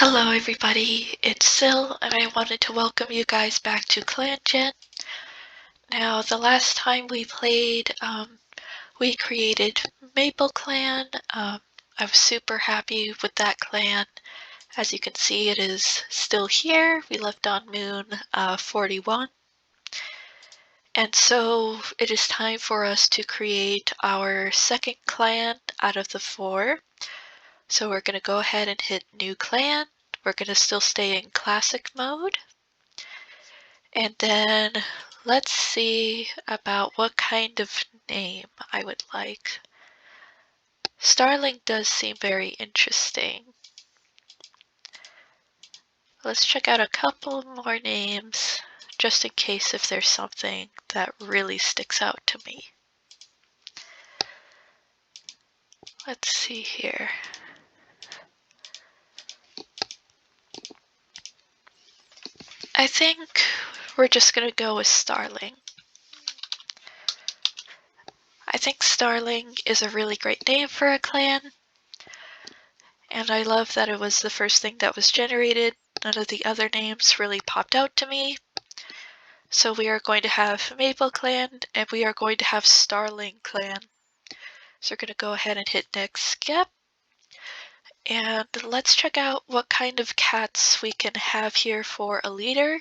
Hello everybody, it's Sil, and I wanted to welcome you guys back to Clangen. Now, the last time we played, we created Maple Clan. I was super happy with that clan. As you can see, it is still here. We left on Moon 41. And so it is time for us to create our second clan out of the 4. So we're going to go ahead and hit New Clan. We're going to still stay in Classic mode. And then let's see about what kind of name I would like. Starling does seem very interesting. Let's check out a couple more names, just in case if there's something that really sticks out to me. Let's see here. I think we're just gonna go with Starling. I think Starling is a really great name for a clan, and I love that it was the first thing that was generated. None of the other names really popped out to me. So we are going to have Maple Clan, and we are going to have Starlingclan. So we're going to go ahead and hit next skip. And let's check out what kind of cats we can have here for a leader.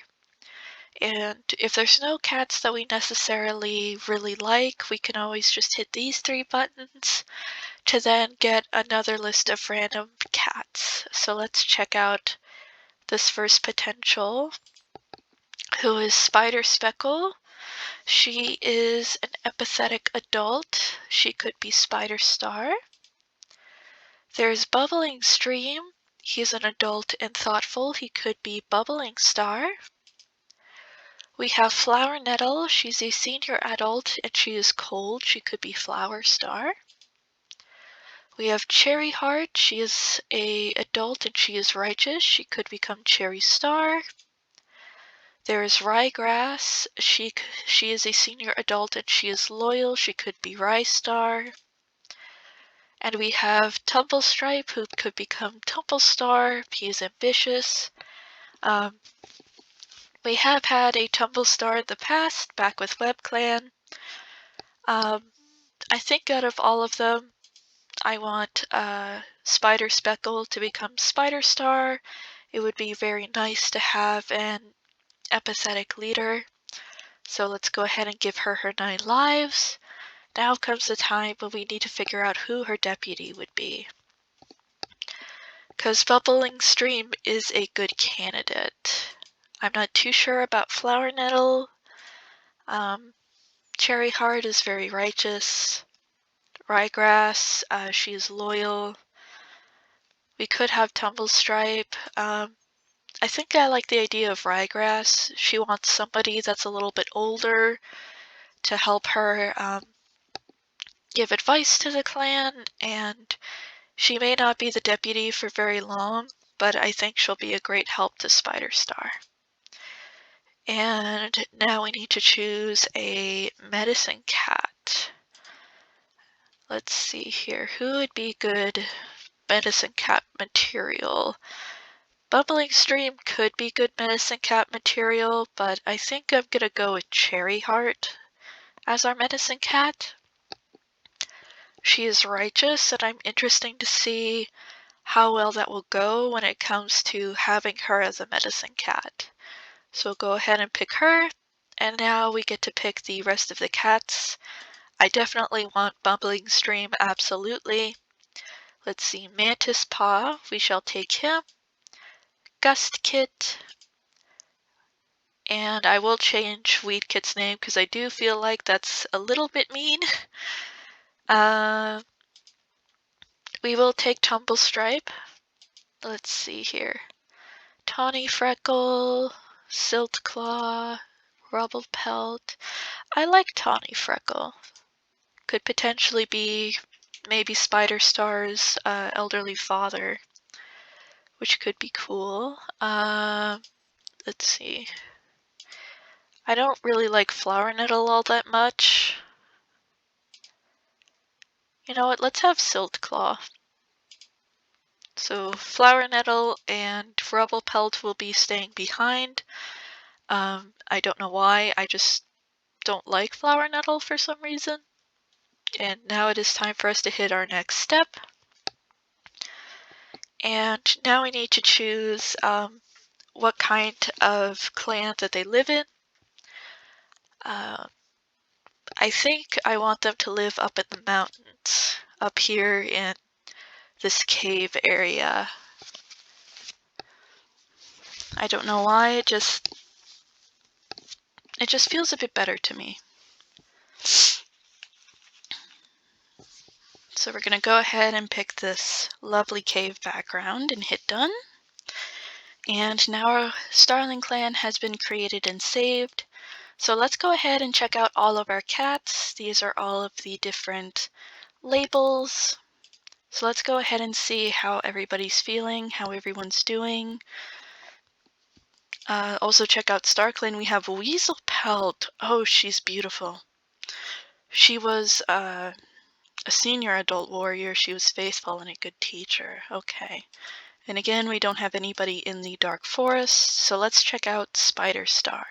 And if there's no cats that we necessarily really like, we can always just hit these 3 buttons to then get another list of random cats. So let's check out this first potential, who is Spider Speckle. She is an empathetic adult. She could be Spider Star. There's Bubbling Stream. He's an adult and thoughtful. He could be Bubbling Star. We have Flower Nettle. She's a senior adult and she is cold. She could be Flower Star. We have Cherry Heart. She is an adult and she is righteous. She could become Cherry Star. There is Ryegrass. She is a senior adult and she is loyal. She could be Rye Star. And we have Tumblestripe, who could become Tumblestar. He is ambitious. We have had a Tumblestar in the past, back with WebClan. I think out of all of them, I want Spider Speckle to become Spider Star. It would be very nice to have an empathetic leader. So let's go ahead and give her her 9 lives. Now comes the time when we need to figure out who her deputy would be. Because Bubbling Stream is a good candidate. I'm not too sure about Flower Nettle. Cherry Heart is very righteous. Ryegrass, she is loyal. We could have Tumblestripe. I think I like the idea of Ryegrass. She wants somebody that's a little bit older to help her give advice to the clan, and she may not be the deputy for very long, but I think she'll be a great help to Spider Star. And now we need to choose a medicine cat. Let's see here. Who would be good medicine cat material? Bubbling Stream could be good medicine cat material, but I think I'm gonna go with Cherry Heart as our medicine cat. She is righteous, and I'm interested to see how well that will go when it comes to having her as a medicine cat. So go ahead and pick her, and now we get to pick the rest of the cats. I definitely want Bubbling Stream, absolutely. Let's see, Mantis Paw, we shall take him. Gust Kit, and I will change Weed Kit's name because I do feel like that's a little bit mean. We will take Tumblestripe. Let's see here. Tawny Freckle, Silt Claw, Rubble Pelt. I like Tawny Freckle. Could potentially be maybe Spider Star's elderly father, which could be cool. Let's see. I don't really like Flower Nettle all that much. You know what, let's have Silt Claw. So Flower Nettle and Rubble Pelt will be staying behind. I don't know why, I just don't like Flower Nettle for some reason. And now it is time for us to hit our next step. And now we need to choose what kind of clan that they live in. I think I want them to live up in the mountains, up here in this cave area. I don't know why, it just feels a bit better to me. So we're going to go ahead and pick this lovely cave background and hit done. And now our Starling clan has been created and saved. So let's go ahead and check out all of our cats. These are all of the different labels. So let's go ahead and see how everybody's feeling, how everyone's doing. Also check out StarClan. We have Weasel Pelt. Oh, she's beautiful. She was a senior adult warrior. She was faithful and a good teacher. Okay. And again, we don't have anybody in the Dark Forest, so let's check out Spider Star.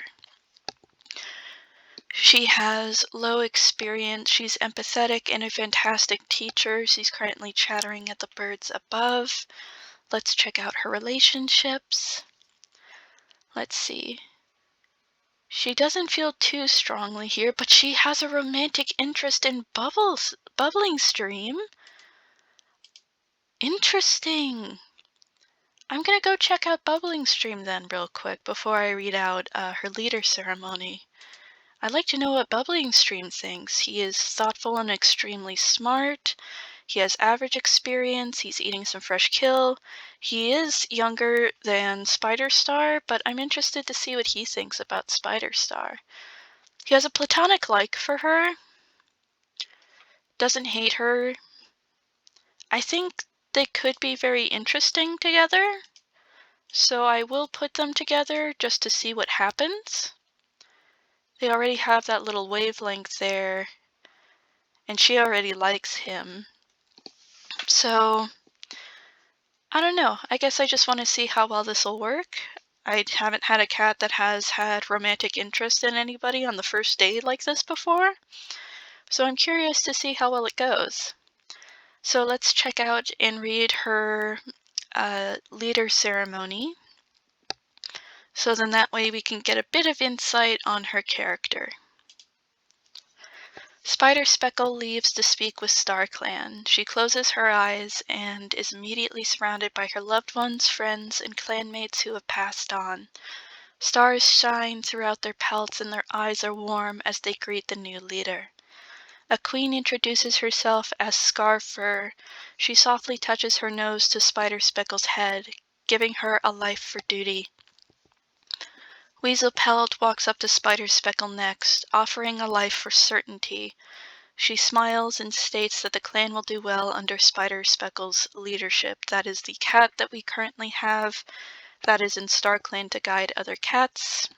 She has low experience. She's empathetic and a fantastic teacher. She's currently chattering at the birds above. Let's check out her relationships. Let's see. She doesn't feel too strongly here, but she has a romantic interest in Bubbling Stream. Interesting. I'm gonna go check out Bubbling Stream then real quick before I read out her leader ceremony. I'd like to know what Bubbling Stream thinks. He is thoughtful and extremely smart. He has average experience. He's eating some fresh kill. He is younger than Spider Star, but I'm interested to see what he thinks about Spider Star. He has a platonic like for her. Doesn't hate her. I think they could be very interesting together. So I will put them together just to see what happens. They already have that little wavelength there, and she already likes him. So, I don't know. I guess I just want to see how well this will work. I haven't had a cat that has had romantic interest in anybody on the first date like this before. So I'm curious to see how well it goes. So let's check out and read her leader ceremony. So then that way we can get a bit of insight on her character. Spider Speckle leaves to speak with StarClan. She closes her eyes and is immediately surrounded by her loved ones, friends, and clanmates who have passed on. Stars shine throughout their pelts and their eyes are warm as they greet the new leader. A queen introduces herself as Scarfur. She softly touches her nose to Spider Speckle's head, giving her a life for duty. Weasel Pelt walks up to Spider Speckle next, offering a life for certainty. She smiles and states that the clan will do well under Spider Speckle's leadership. That is the cat that we currently have. That is in StarClan to guide other cats.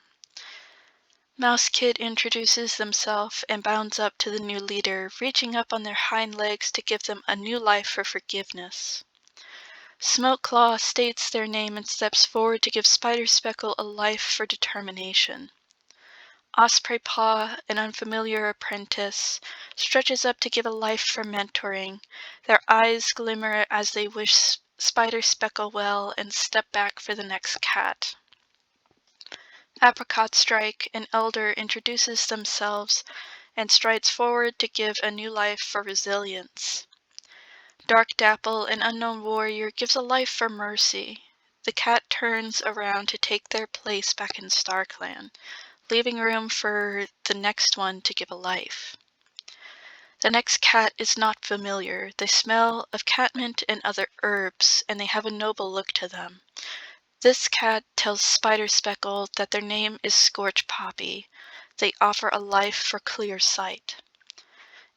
Mouse Kid introduces themselves and bounds up to the new leader, reaching up on their hind legs to give them a new life for forgiveness. Smokeclaw states their name and steps forward to give Spider Speckle a life for determination. Osprey Paw, an unfamiliar apprentice, stretches up to give a life for mentoring. Their eyes glimmer as they wish Spider Speckle well and step back for the next cat. Apricot Strike, an elder, introduces themselves and strides forward to give a new life for resilience. Dark Dapple, an unknown warrior, gives a life for mercy. The cat turns around to take their place back in StarClan, leaving room for the next one to give a life. The next cat is not familiar. They smell of catmint and other herbs, and they have a noble look to them. This cat tells Spider Speckle that their name is Scorch Poppy. They offer a life for clear sight.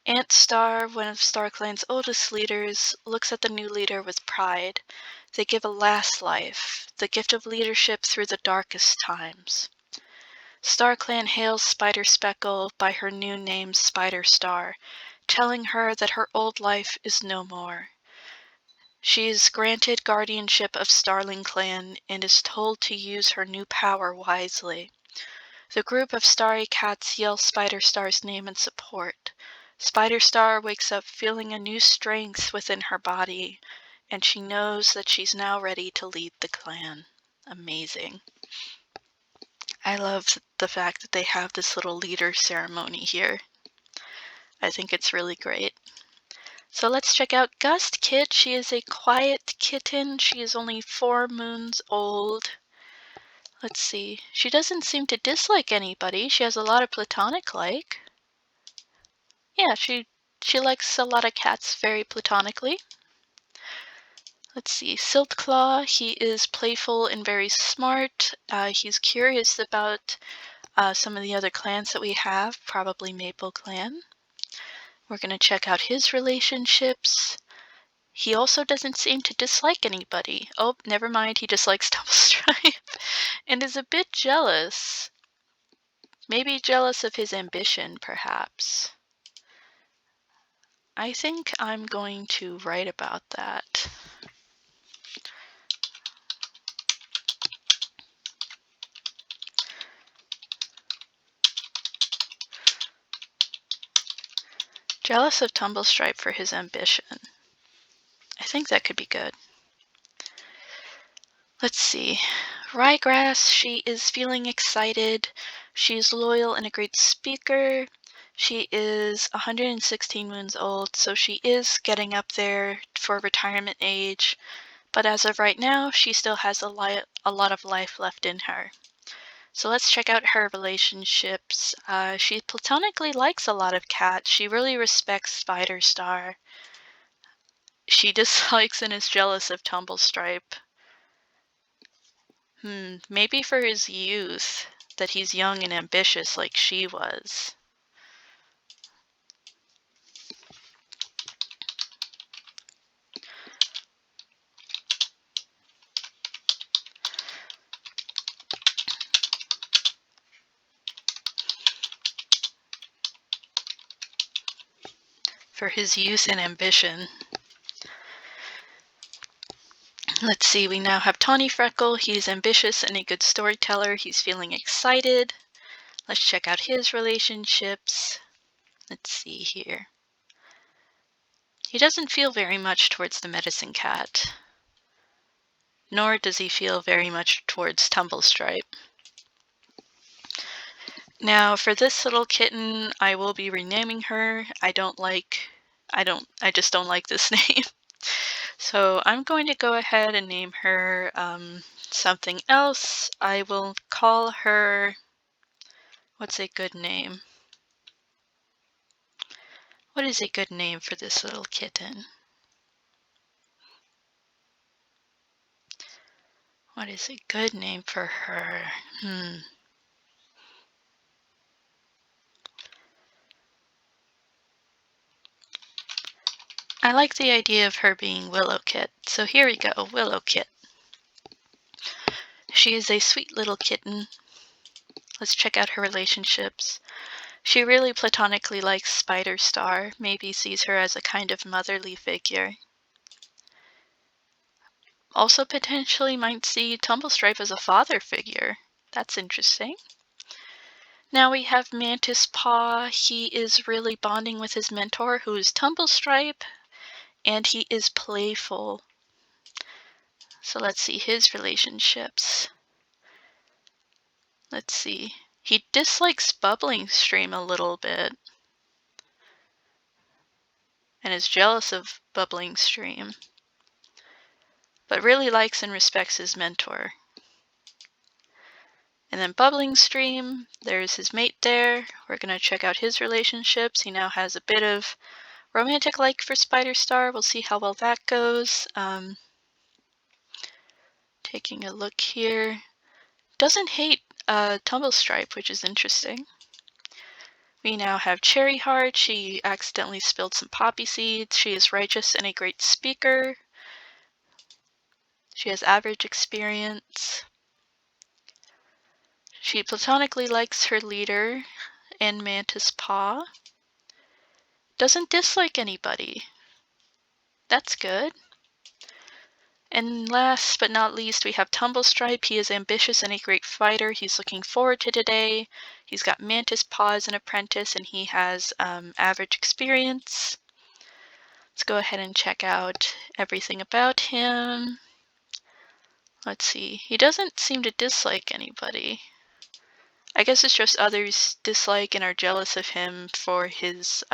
Ant Star, one of StarClan's oldest leaders, looks at the new leader with pride. They give a last life, the gift of leadership through the darkest times. StarClan hails Spider Speckle by her new name Spider Star, telling her that her old life is no more. She is granted guardianship of Starlingclan and is told to use her new power wisely. The group of starry cats yell Spider Star's name in support. Spider Star wakes up feeling a new strength within her body, and she knows that she's now ready to lead the clan. Amazing. I love the fact that they have this little leader ceremony here. I think it's really great. So let's check out Gust Kit. She is a quiet kitten. She is only 4 moons old. Let's see. She doesn't seem to dislike anybody. She has a lot of platonic like. Yeah, she likes a lot of cats very platonically. Let's see. Siltclaw, he is playful and very smart. He's curious about some of the other clans that we have, probably Maple Clan. We're going to check out his relationships. He also doesn't seem to dislike anybody. Oh, never mind, he dislikes Tumblestripe and is a bit jealous. Maybe jealous of his ambition, perhaps. I think I'm going to write about that. Jealous of Tumblestripe for his ambition. I think that could be good. Let's see. Ryegrass, she is feeling excited. She's loyal and a great speaker. She is 116 moons old, so she is getting up there for retirement age. But as of right now, she still has a lot of life left in her. So let's check out her relationships. She platonically likes a lot of cats. She really respects Spider Star. She dislikes and is jealous of Tumblestripe. Maybe for his youth, that he's young and ambitious like she was. For his youth and ambition. Let's see, we now have Tawny Freckle. He's ambitious and a good storyteller. He's feeling excited. Let's check out his relationships. Let's see here. He doesn't feel very much towards the medicine cat. Nor does he feel very much towards Tumblestripe. Now, for this little kitten, I will be renaming her. I just don't like this name. So I'm going to go ahead and name her something else. I will call her, what's a good name? What is a good name for this little kitten? What is a good name for her? I like the idea of her being Willow Kit. So here we go, Willow Kit. She is a sweet little kitten. Let's check out her relationships. She really platonically likes Spider Star, maybe sees her as a kind of motherly figure. Also potentially might see Tumblestripe as a father figure. That's interesting. Now we have Mantis Paw. He is really bonding with his mentor, who is Tumblestripe, and he is playful. So let's see his relationships. Let's see. He dislikes Bubbling Stream a little bit, and is jealous of Bubbling Stream, but really likes and respects his mentor. And then Bubbling Stream, there's his mate there. We're going to check out his relationships. He now has a bit of romantic like for Spider Star. We'll see how well that goes. Taking a look here. Doesn't hate Tumblestripe, which is interesting. We now have Cherry Heart. She accidentally spilled some poppy seeds. She is righteous and a great speaker. She has average experience. She platonically likes her leader and Mantis Paw. Doesn't dislike anybody. That's good. And last but not least, we have Tumblestripe. He is ambitious and a great fighter. He's looking forward to today. He's got Mantis Paw as an apprentice, and he has average experience. Let's go ahead and check out everything about him. Let's see. He doesn't seem to dislike anybody. I guess it's just others dislike and are jealous of him for his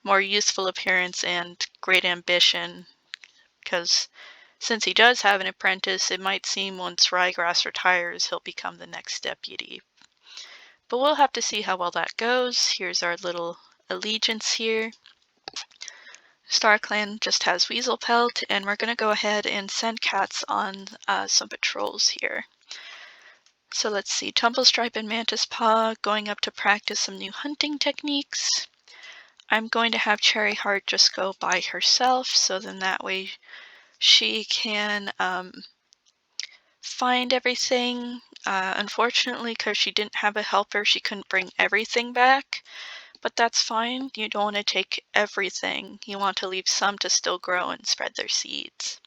more youthful appearance and great ambition, because since he does have an apprentice, it might seem once Ryegrass retires, he'll become the next deputy. But we'll have to see how well that goes. Here's our little allegiance here. StarClan just has Weasel Pelt, and we're going to go ahead and send cats on some patrols here. So let's see, Tumblestripe and Mantis Paw going up to practice some new hunting techniques. I'm going to have Cherry Heart just go by herself, so then that way she can find everything. Unfortunately, because she didn't have a helper, she couldn't bring everything back, but that's fine. You don't want to take everything. You want to leave some to still grow and spread their seeds.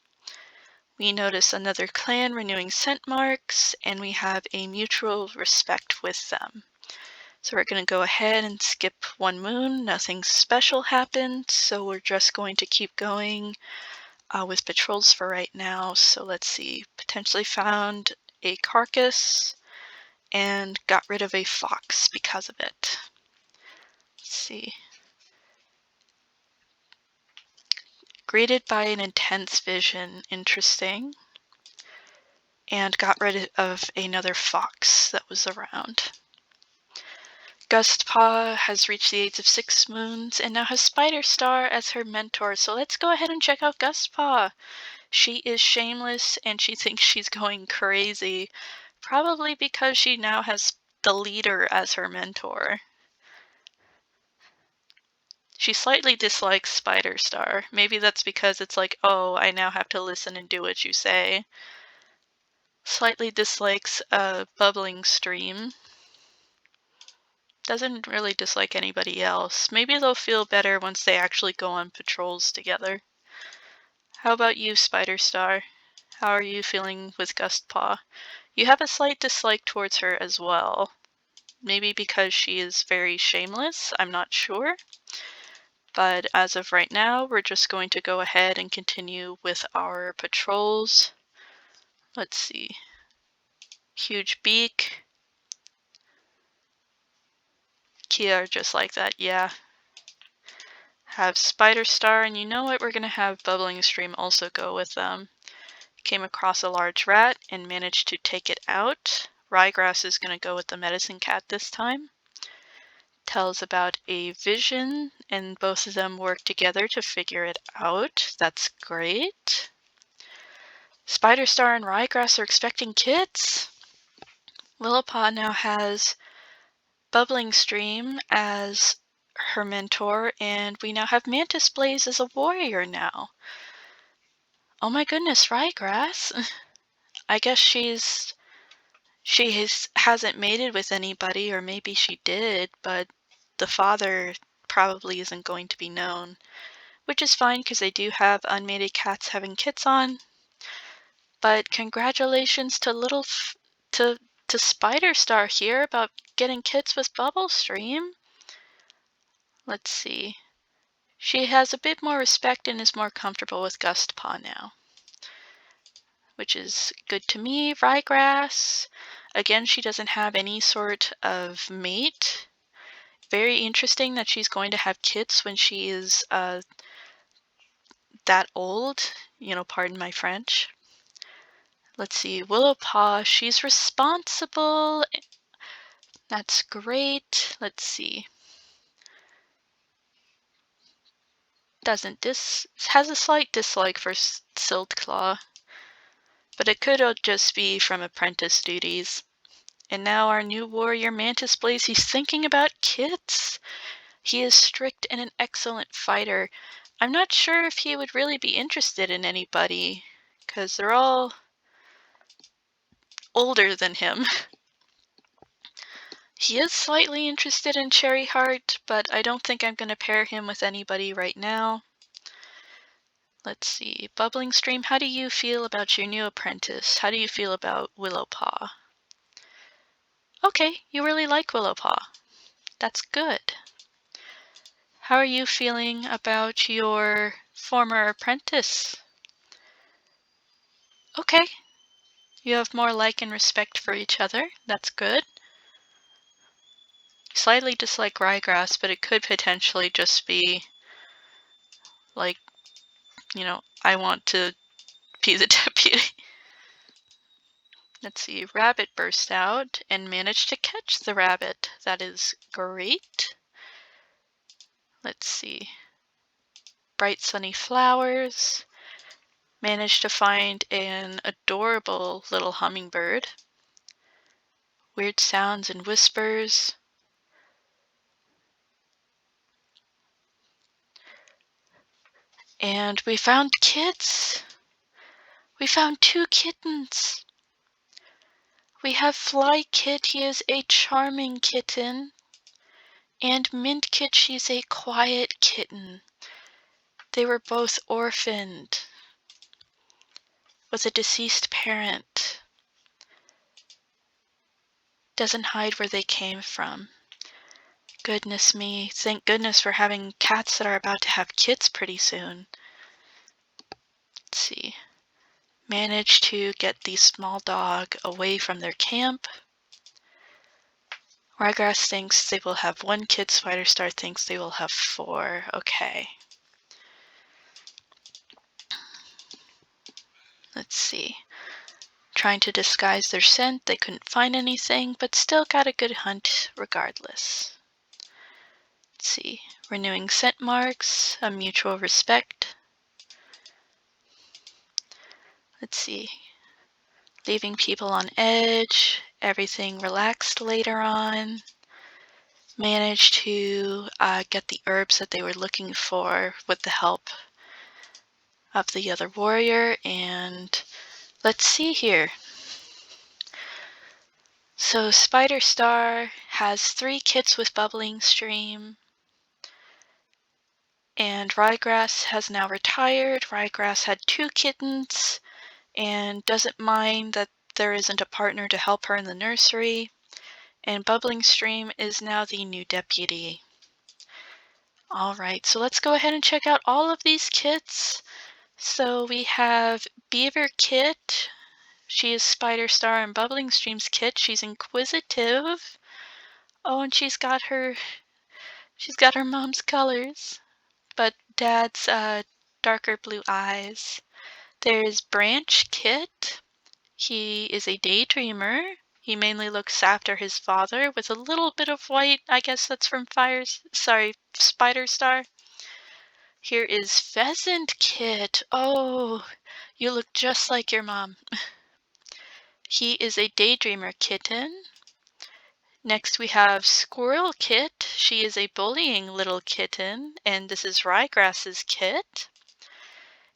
We notice another clan renewing scent marks, and we have a mutual respect with them. So we're going to go ahead and skip one moon. Nothing special happened, so we're just going to keep going with patrols for right now. So let's see, potentially found a carcass and got rid of a fox because of it. Let's see. Greeted by an intense vision, interesting. And got rid of another fox that was around. Gustpaw has reached the age of 6 moons and now has Spider Star as her mentor. So let's go ahead and check out Gustpaw. She is shameless and she thinks she's going crazy, probably because she now has the leader as her mentor. She slightly dislikes Spider Star. Maybe that's because it's like, oh, I now have to listen and do what you say. Slightly dislikes a bubbling stream. Doesn't really dislike anybody else. Maybe they'll feel better once they actually go on patrols together. How about you, Spider Star? How are you feeling with Gustpaw? You have a slight dislike towards her as well. Maybe because she is very shameless, I'm not sure. But as of right now, we're just going to go ahead and continue with our patrols. Let's see. Huge beak. Kia are just like that, yeah. Have Spider Star, and you know what? We're going to have Bubbling Stream also go with them. Came across a large rat and managed to take it out. Ryegrass is going to go with the medicine cat this time. Tells about a vision, and both of them work together to figure it out. That's great. Spider Star and Ryegrass are expecting kids. Willowpaw now has Bubbling Stream as her mentor, and we now have Mantis Blaze as a warrior now. Oh my goodness, Ryegrass. I guess hasn't mated with anybody, or maybe she did, but the father probably isn't going to be known, which is fine because they do have unmated cats having kits on. But congratulations to to Spider Star here about getting kits with Bubble Stream. Let's see. She has a bit more respect and is more comfortable with Gustpaw now, which is good to me. Ryegrass, again, she doesn't have any sort of mate. Very interesting that she's going to have kits when she is that old. You know, pardon my French. Let's see, Willowpaw, she's responsible. That's great. Let's see. Has a slight dislike for Siltclaw, but it could just be from apprentice duties. And now our new warrior, Mantis Blaze, he's thinking about kits. He is strict and an excellent fighter. I'm not sure if he would really be interested in anybody, because they're all older than him. He is slightly interested in Cherry Heart, but I don't think I'm going to pair him with anybody right now. Let's see. Bubbling Stream, how do you feel about your new apprentice? How do you feel about Willowpaw? Okay, you really like Willowpaw. That's good. How are you feeling about your former apprentice? Okay, you have more like and respect for each other. That's good. Slightly dislike ryegrass, but it could potentially just be like, you know, I want to be the deputy. Let's see, rabbit burst out and managed to catch the rabbit. That is great. Let's see. Bright sunny flowers. Managed to find an adorable little hummingbird. Weird sounds and whispers. And we found kids. We found 2 kittens. We have Fly Kit, he is a charming kitten. And Mint Kit, she's a quiet kitten. They were both orphaned with a deceased parent. Doesn't hide where they came from. Goodness me, thank goodness for having cats that are about to have kids pretty soon. Let's see. Managed to get the small dog away from their camp. Ryegrass thinks they will have 1 kid. Spiderstar thinks they will have 4. Okay. Let's see. Trying to disguise their scent, they couldn't find anything, but still got a good hunt regardless. Let's see. Renewing scent marks, a mutual respect. Let's see. Leaving people on edge, everything relaxed later on. Managed to get the herbs that they were looking for with the help of the other warrior, and let's see here. So Spiderstar has 3 kits with Bubbling Stream, and Ryegrass has now retired. Ryegrass had 2 kittens and doesn't mind that there isn't a partner to help her in the nursery, and Bubbling Stream is now the new deputy. Alright, so let's go ahead and check out all of these kits. So we have Beaver Kit. She is Spiderstar and Bubbling Stream's kit. She's inquisitive. Oh, and she's got her mom's colors, but dad's darker blue eyes. There's Branch Kit. He is a daydreamer. He mainly looks after his father with a little bit of white. I guess that's from Spiderstar. Here is Pheasant Kit. Oh, you look just like your mom. He is a daydreamer kitten. Next we have Squirrel Kit. She is a bullying little kitten, and this is Ryegrass's kit.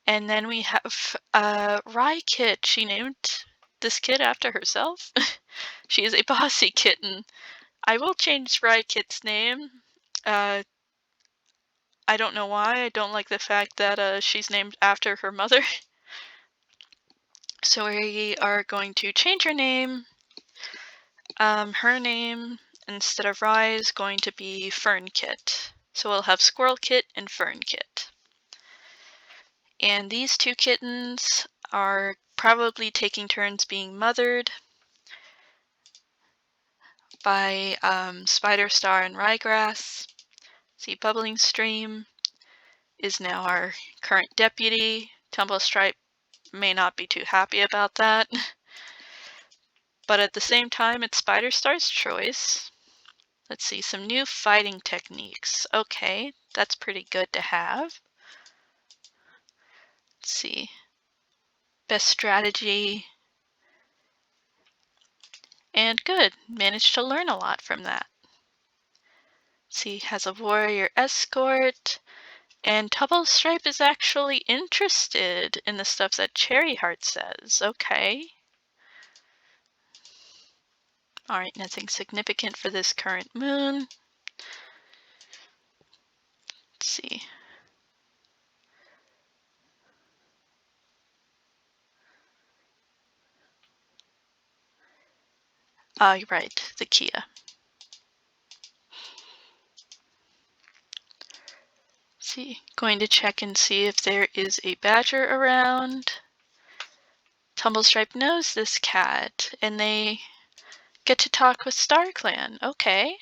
And then we have Rye Kit. She named this kit after herself. She is a bossy kitten. I will change Rye Kit's name. I don't know why. I don't like the fact that she's named after her mother. So we are going to change her name. Her name, instead of Rye, is going to be Fern Kit. So we'll have Squirrel Kit and Fern Kit. And these 2 kittens are probably taking turns being mothered by Spiderstar and Ryegrass. See, Bubbling Stream is now our current deputy. Tumblestripe may not be too happy about that. But at the same time, it's Spiderstar's choice. Let's see, some new fighting techniques. Okay, that's pretty good to have. Let's see. Best strategy. And good, managed to learn a lot from that. See, has a warrior escort. And Tumblestripe is actually interested in the stuff that Cherryheart says. Okay. Alright, nothing significant for this current moon. Let's see. You're right, the Kia. See, going to check and see if there is a badger around. Tumblestripe knows this cat, and they get to talk with StarClan. Okay.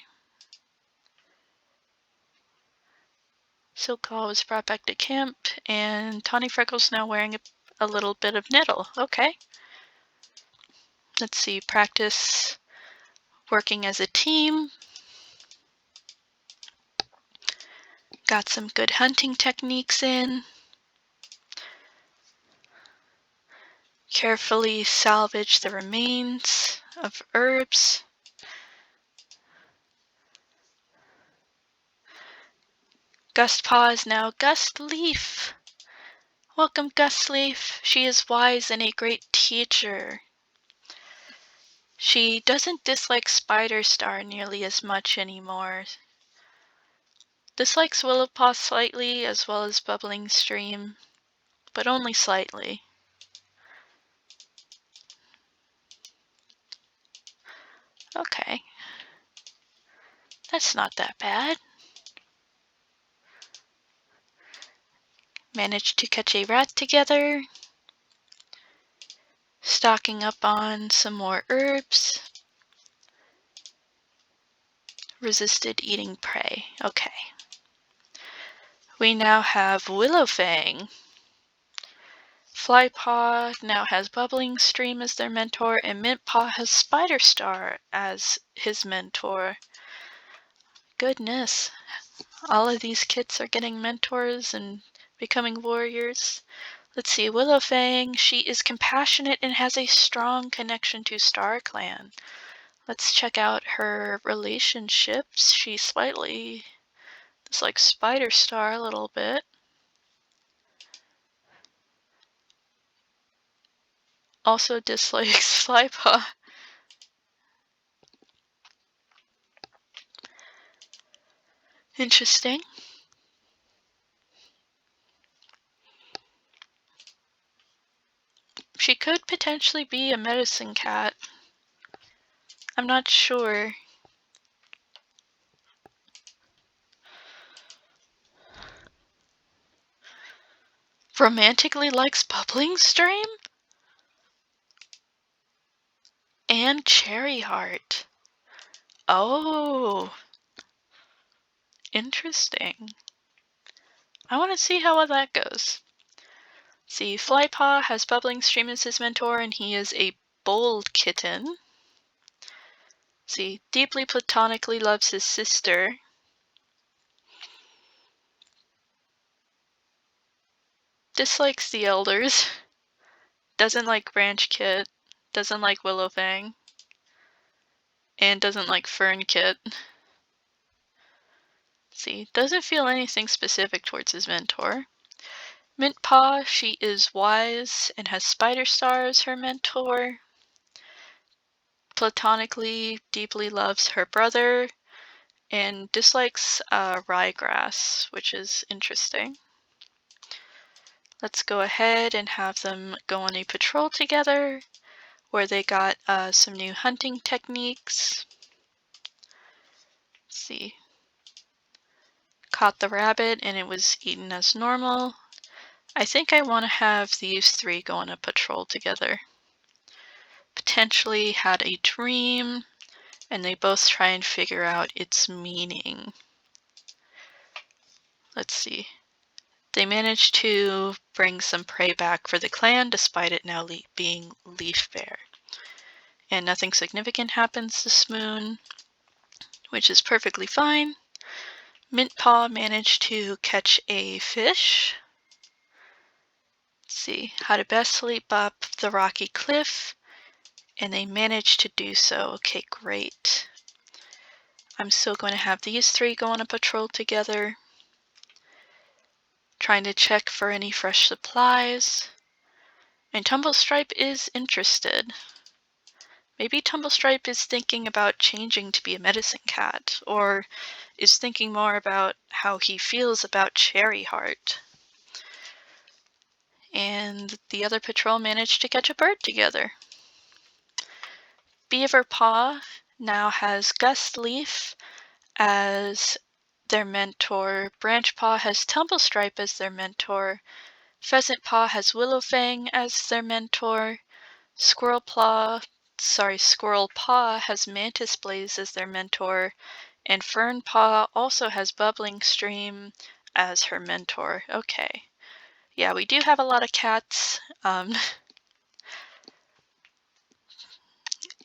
Silkclaw was brought back to camp, and Tawny Freckles now wearing a little bit of nettle. Okay. Let's see, practice working as a team. Got some good hunting techniques in. Carefully salvage the remains of herbs. Gustpaw is now Gustleaf. Welcome, Gustleaf. She is wise and a great teacher. She doesn't dislike Spiderstar nearly as much anymore. Dislikes Willowpaw slightly, as well as Bubbling Stream, but only slightly. Okay. That's not that bad. Managed to catch a rat together. Stocking up on some more herbs. Resisted eating prey. Okay. We now have Willowfang. Flypaw now has Bubbling Stream as their mentor, and Mintpaw has Spiderstar as his mentor. Goodness. All of these kits are getting mentors and becoming warriors. Let's see, Willowfang, she is compassionate and has a strong connection to StarClan. Let's check out her relationships. She slightly dislikes Spiderstar a little bit. Also dislikes Flypaw. Interesting. She could potentially be a medicine cat. I'm not sure. Romantically likes Bubbling Stream? And Cherry Heart. Oh. Interesting. I want to see how well that goes. See, Flypaw has Bubbling Stream as his mentor, and he is a bold kitten. See, deeply platonically loves his sister. Dislikes the elders. Doesn't like Branch Kit. Doesn't like Willowfang. And doesn't like Fern Kit. See, doesn't feel anything specific towards his mentor. Mintpaw, she is wise and has Spiderstar as her mentor. Platonically, deeply loves her brother and dislikes ryegrass, which is interesting. Let's go ahead and have them go on a patrol together where they got some new hunting techniques. Let's see. Caught the rabbit and it was eaten as normal. I think I want to have these three go on a patrol together. Potentially had a dream, and they both try and figure out its meaning. Let's see. They managed to bring some prey back for the clan, despite it now being Leaf Bear. And nothing significant happens this moon, which is perfectly fine. Mintpaw managed to catch a fish. Let's see, how to best leap up the rocky cliff, and they managed to do so. Okay, great. I'm still going to have these three go on a patrol together, trying to check for any fresh supplies. And Tumblestripe is interested. Maybe Tumblestripe is thinking about changing to be a medicine cat, or is thinking more about how he feels about Cherry Heart. And the other patrol managed to catch a bird together. Beaverpaw now has Gustleaf as their mentor. Branchpaw has Tumblestripe as their mentor. Pheasantpaw has Willowfang as their mentor. Squirrelpaw has Mantisblaze as their mentor. And Fernpaw also has Bubbling Stream as her mentor. Okay. Yeah, we do have a lot of cats.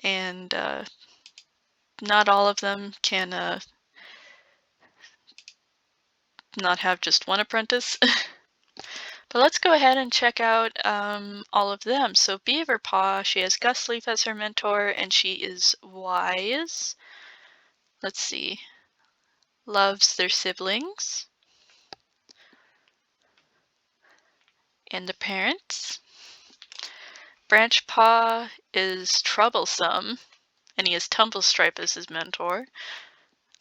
And not all of them can not have just one apprentice. But let's go ahead and check out all of them. So Beaverpaw, she has Gustleaf as her mentor, and she is wise. Let's see. Loves their siblings and the parents. Branchpaw is troublesome, and he has Tumblestripe as his mentor.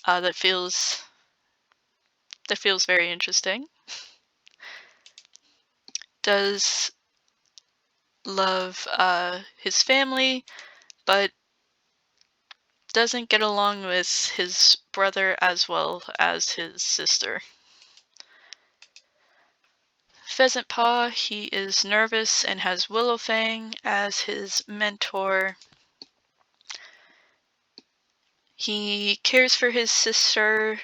That feels very interesting. Does love his family, but doesn't get along with his brother as well as his sister. Pheasantpaw, he is nervous and has Willowfang as his mentor. He cares for his sister,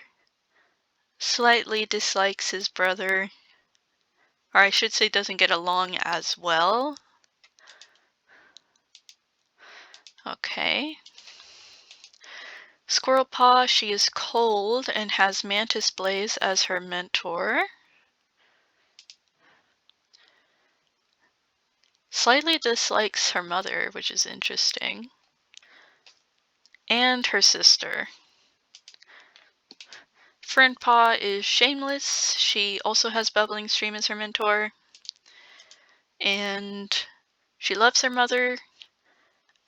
slightly dislikes his brother, or I should say doesn't get along as well. Okay. Squirrelpaw, she is cold and has Mantisblaze as her mentor. Slightly dislikes her mother, which is interesting. And her sister. Fernpaw is shameless. She also has Bubbling Stream as her mentor. And she loves her mother,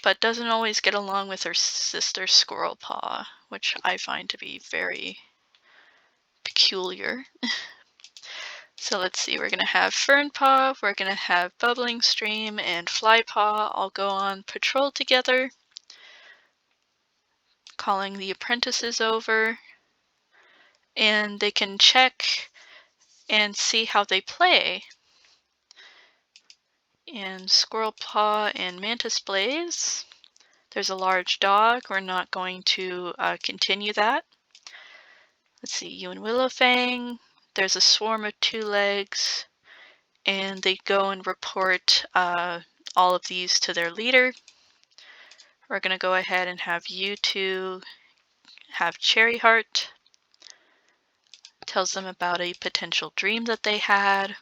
but doesn't always get along with her sister Squirrelpaw, which I find to be very peculiar. So let's see, we're going to have Fernpaw, we're going to have Bubbling Stream, and Flypaw all go on patrol together, calling the apprentices over, and they can check and see how they play. And Squirrelpaw and Mantisblaze. There's a large dog. We're not going to continue that. Let's see, you and Willowfang. There's a swarm of 2 legs, and they go and report all of these to their leader. We're going to go ahead and have you 2 have Cherryheart. Tells them about a potential dream that they had.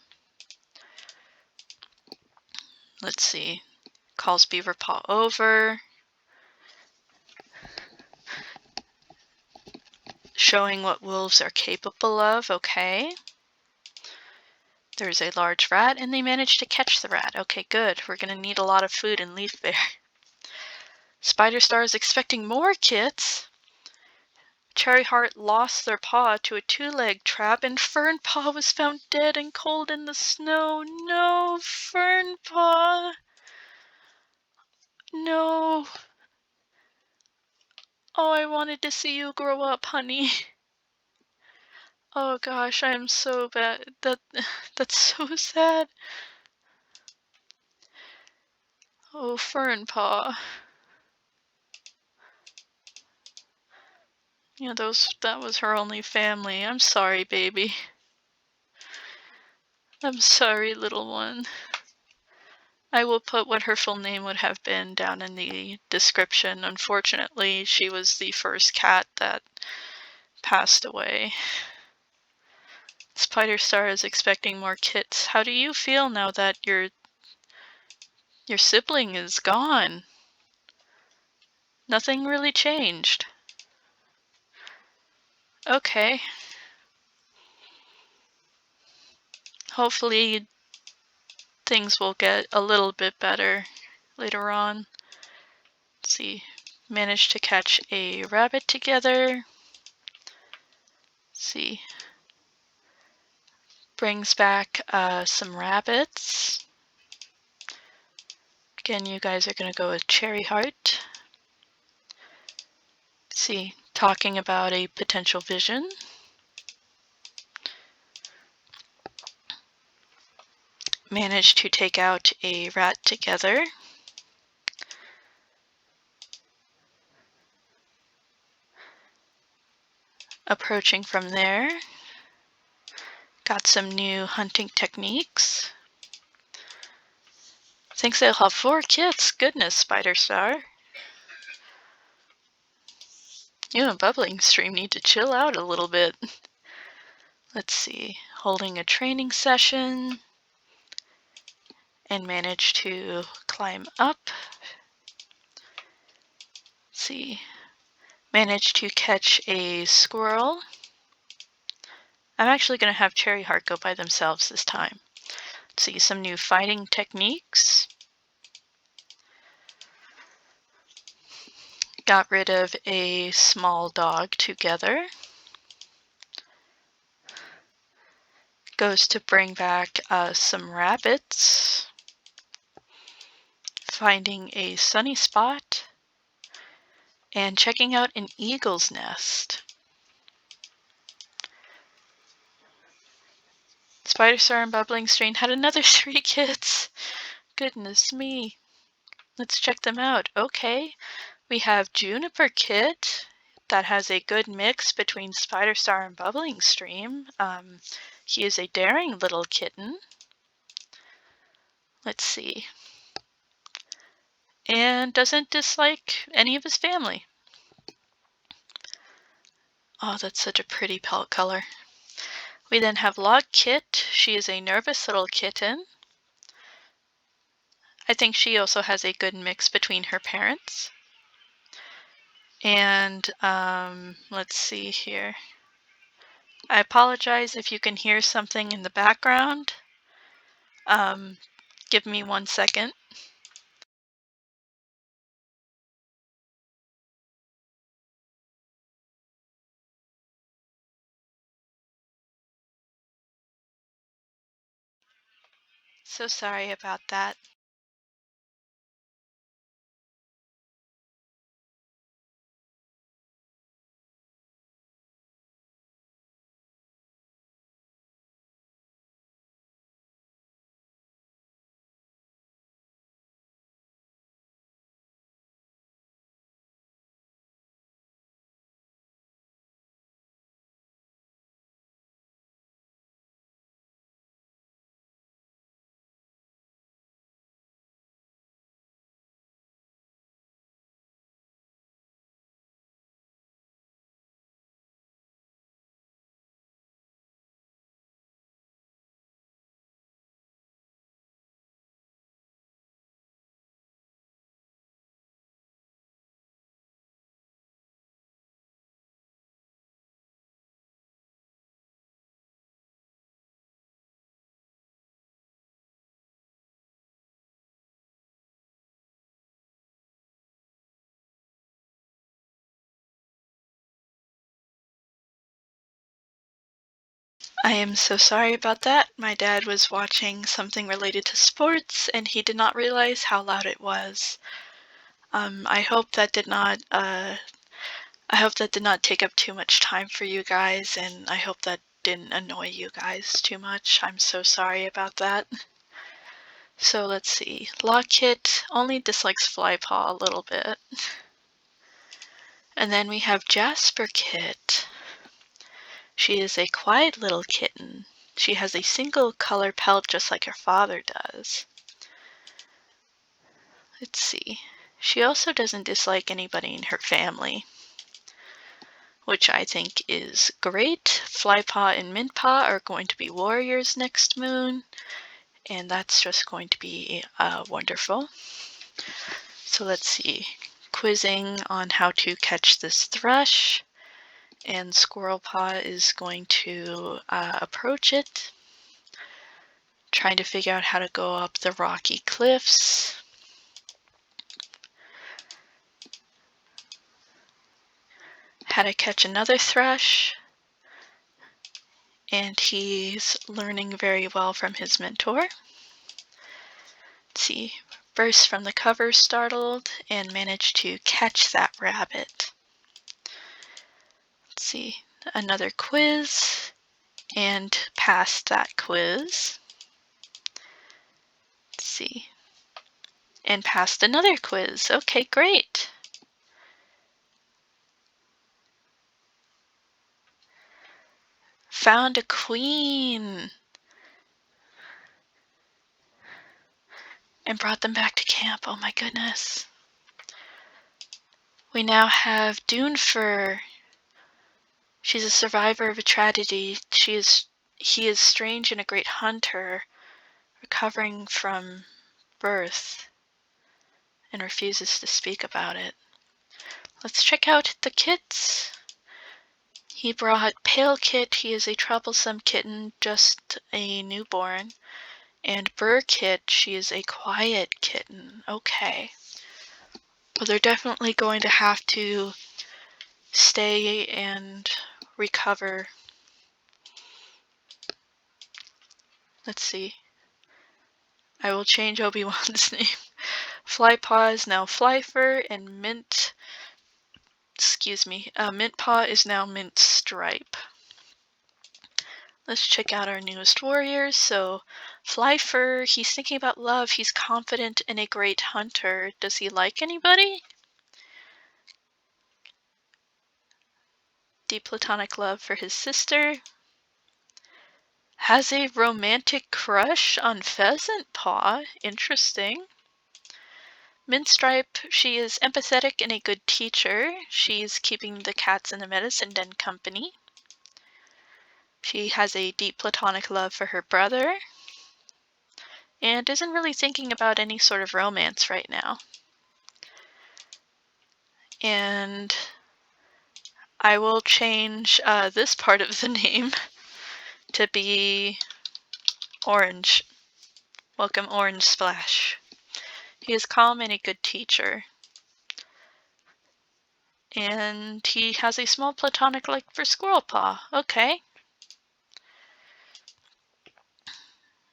Let's see, calls Beaverpaw over. Showing what wolves are capable of, okay. There's a large rat, and they managed to catch the rat. Okay, good. We're going to need a lot of food in Leaf Bear. Spiderstar is expecting more kits. Cherryheart lost their paw to a 2-leg trap, and Fernpaw was found dead and cold in the snow. No, Fernpaw. No. Oh, I wanted to see you grow up, honey. Oh gosh, I am so bad. That's so sad. Oh, Fernpaw. Yeah, that was her only family. I'm sorry, baby. I'm sorry, little one. I will put what her full name would have been down in the description. Unfortunately, she was the first cat that passed away. Spiderstar is expecting more kits. How do you feel now that your sibling is gone? Nothing really changed. Okay. Hopefully things will get a little bit better later on. Let's see. Managed to catch a rabbit together. Let's see. Brings back some rabbits. Again, you guys are going to go with Cherryheart. see, talking about a potential vision. Managed to take out a rat together. Approaching from there. Got some new hunting techniques. Thinks they'll have 4 kits. Goodness, Spider Star. You and Bubbling Stream need to chill out a little bit. Let's see. Holding a training session. And managed to climb up. Let's see. Managed to catch a squirrel. I'm actually going to have Cherry Heart go by themselves this time. Let's see, some new fighting techniques. Got rid of a small dog together. Goes to bring back some rabbits. Finding a sunny spot. And checking out an eagle's nest. Spider Star and Bubbling Stream had another 3 kits. Goodness me. Let's check them out. Okay, we have Juniper Kit that has a good mix between Spider Star and Bubbling Stream. He is a daring little kitten. Let's see. And doesn't dislike any of his family. Oh, that's such a pretty pelt color. We then have Log Kit. She is a nervous little kitten. I think she also has a good mix between her parents. And let's see here. I apologize if you can hear something in the background. Give me 1 second. So sorry about that. I am so sorry about that. My dad was watching something related to sports and he did not realize how loud it was. I hope that did not take up too much time for you guys, and I hope that didn't annoy you guys too much. I'm so sorry about that. So let's see. Logkit only dislikes Flypaw a little bit. And then we have Jasper Kit. She is a quiet little kitten. She has a single color pelt just like her father does. Let's see. She also doesn't dislike anybody in her family, which I think is great. Flypaw and Mintpaw are going to be warriors next moon, and that's just going to be wonderful. So let's see. Quizzing on how to catch this thrush, and Squirrelpaw is going to approach it, trying to figure out how to go up the rocky cliffs. How to catch another thrush, and he's learning very well from his mentor. Let's see, burst from the cover startled and managed to catch that rabbit. see, another quiz, and passed that quiz. Let's see, and passed another quiz. Okay, great. Found a queen. And brought them back to camp. Oh my goodness. We now have Dunefur. She's a survivor of a tragedy. He is strange and a great hunter, recovering from birth, and refuses to speak about it. Let's check out the kits. He brought Pale Kit. He is a troublesome kitten, just a newborn. And Burr Kit, she is a quiet kitten. Okay. Well, they're definitely going to have to stay and recover. Let's see. I will change Obi-Wan's name. Flypaw is now Flyfur, and Mintpaw is now Mint Stripe. Let's check out our newest warriors. So, Flyfur, he's thinking about love. He's confident and a great hunter. Does he like anybody? Deep platonic love for his sister. Has a romantic crush on Pheasant Paw. Interesting. Mintstripe, she is empathetic and a good teacher. She's keeping the cats in the medicine den company. She has a deep platonic love for her brother, and isn't really thinking about any sort of romance right now. And I will change this part of the name to be Orange. Welcome, Orange Splash. He is calm and a good teacher. And he has a small platonic like for Squirrel Paw. Okay.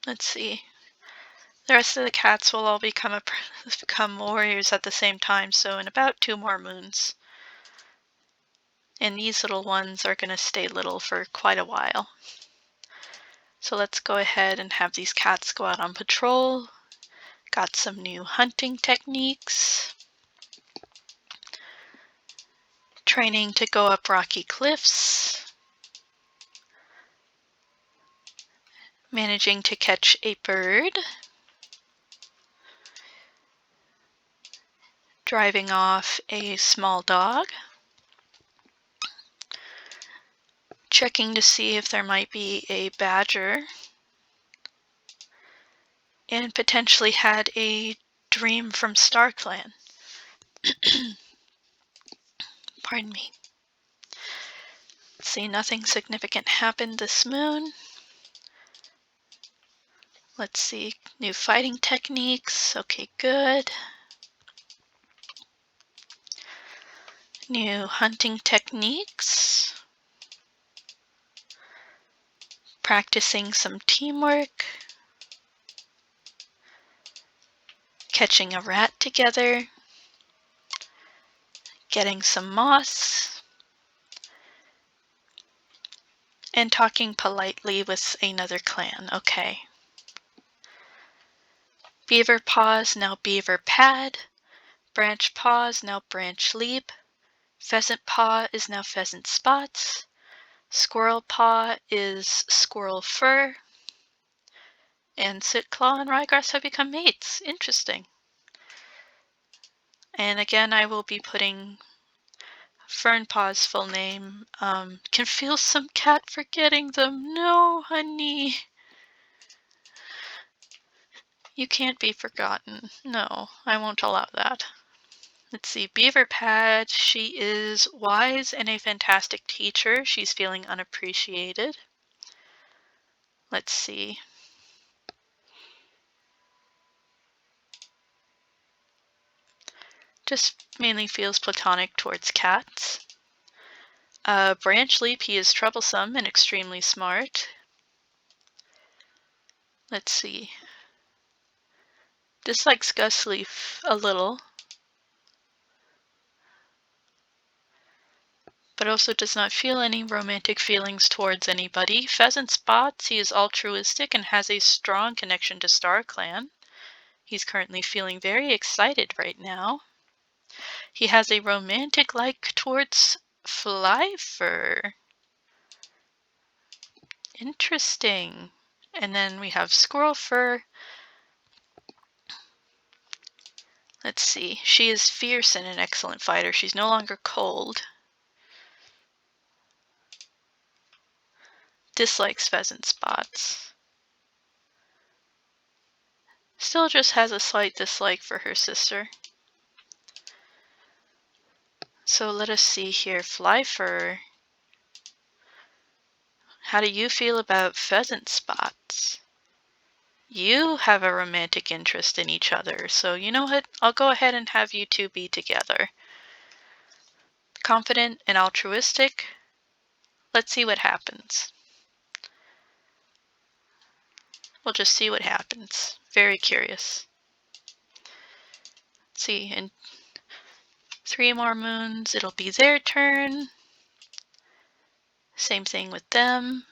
Let's see. The rest of the cats will all become warriors at the same time, so in about 2 more moons. And these little ones are going to stay little for quite a while. So let's go ahead and have these cats go out on patrol. Got some new hunting techniques. Training to go up rocky cliffs. Managing to catch a bird. Driving off a small dog. Checking to see if there might be a badger. And potentially had a dream from StarClan. Pardon me. See, nothing significant happened this moon. Let's see, new fighting techniques. Okay, good. New hunting techniques. Practicing some teamwork. Catching a rat together. Getting some moss. And talking politely with another clan. Okay. Beaver Paws, now Beaver Pad. Branch Paws, now Branch Leap. Pheasant Paw is now Pheasant Spots. Squirrel Paw is Squirrel Fur. And Sitclaw and Ryegrass have become mates. Interesting. And again, I will be putting Fernpaw's full name. Confuse some cat forgetting them. No, honey. You can't be forgotten. No, I won't allow that. Let's see, Beaver Pad, she is wise and a fantastic teacher. She's feeling unappreciated. Let's see. Just mainly feels platonic towards cats. Branch Leap, he is troublesome and extremely smart. Let's see. Dislikes Gus Leaf a little. but also does not feel any romantic feelings towards anybody. Pheasant spots, he is altruistic and has a strong connection to StarClan. He's currently feeling very excited right now. He has a romantic like towards Flyfur. Interesting. And then we have Squirrel Fur. Let's see. She is fierce and an excellent fighter. She's no longer cold. Dislikes pheasant spots. Still just has a slight dislike for her sister. So let us see here. Flyfur. How do you feel about pheasant spots? You have a romantic interest in each other, so you know what? I'll go ahead and have you two be together. Confident and altruistic. Let's see what happens. We'll just see what happens. Very curious. Let's see, in 3 more moons, it'll be their turn. Same thing with them.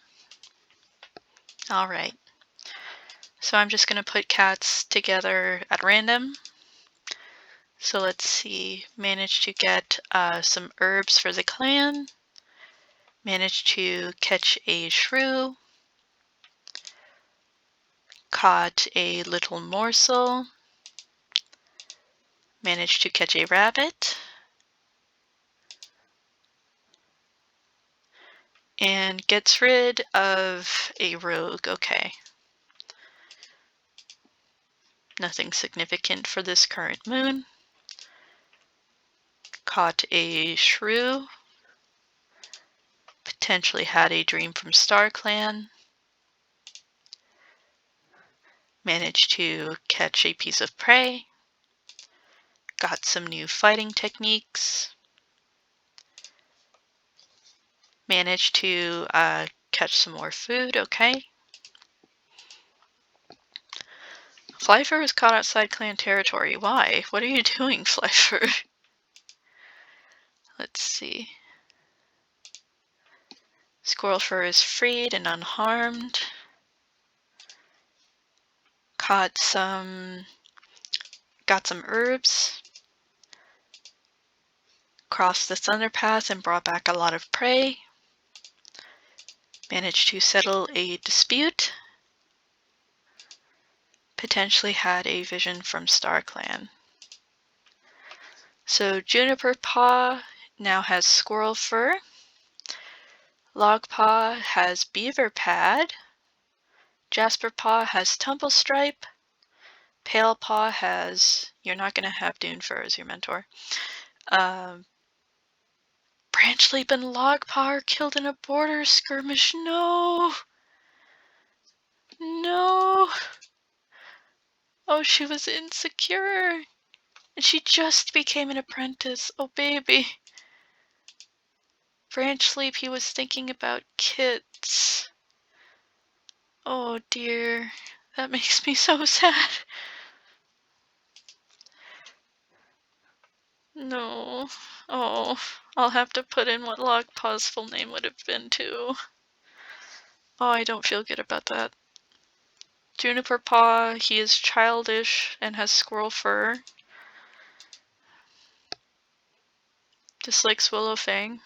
All right. So I'm just going to put cats together at random. So let's see. Managed to get some herbs for the clan. Managed to catch a shrew. Caught a little morsel. Managed to catch a rabbit. And gets rid of a rogue. Okay. Nothing significant for this current moon. Caught a shrew. Potentially had a dream from StarClan. Managed to catch a piece of prey. Got some new fighting techniques. Managed to catch some more food. Okay. Flyfur was caught outside clan territory. Why? What are you doing, Flyfur? Let's see. Squirrel Fur is freed and unharmed. Got some herbs. Crossed the Thunder Path and brought back a lot of prey. Managed to settle a dispute. Potentially had a vision from StarClan. So Juniper Paw now has Squirrel Fur. Logpaw has Beaver Pad. Jasper Paw has Tumble Stripe. Pale Paw has... You're not going to have Dune Fur as your mentor. Branch Leap and Logpaw are killed in a border skirmish. No! No! Oh, she was insecure. And she just became an apprentice. Oh, baby. Branch Leap, he was thinking about kits. Oh, dear. That makes me so sad. No. Oh, I'll have to put in what Logpaw's full name would have been, too. Oh, I don't feel good about that. Juniper Paw, he is childish and has squirrel fur. Dislikes Willow Fang.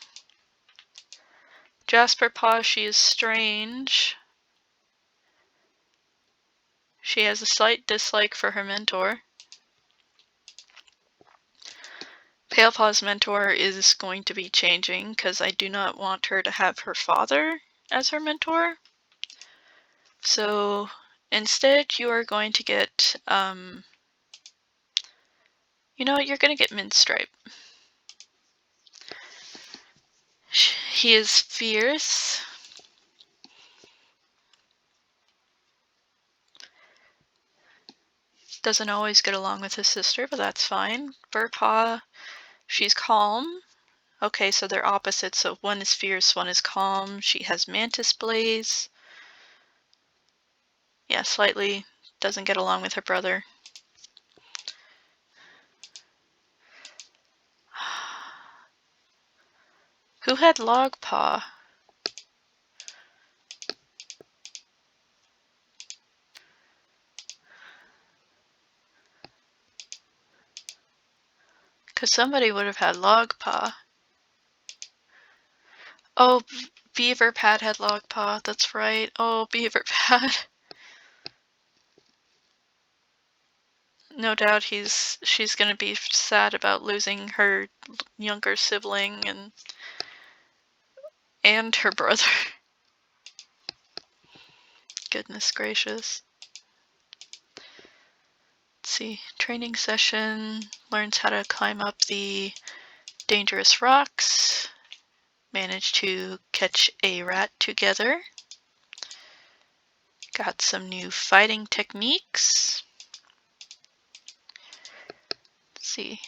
Jasper Paw, she is strange. She has a slight dislike for her mentor. Palepaw's mentor is going to be changing because I do not want her to have her father as her mentor. So instead you are going to get, you know what, you're going to get Minstripe. He is fierce. Doesn't always get along with his sister, but that's fine. Furpaw, she's calm. Okay, so they're opposites. So one is fierce, one is calm. She has Mantis Blaze. Yeah, slightly doesn't get along with her brother. Who had Logpaw? Because somebody would have had Logpaw. Oh, Beaver Pad had Logpaw, that's right. Oh, Beaver Pad. No doubt she's gonna be sad about losing her younger sibling and her brother. Goodness gracious. Let's see, training session, learns how to climb up the dangerous rocks, managed to catch a rat together, got some new fighting techniques. Let's see.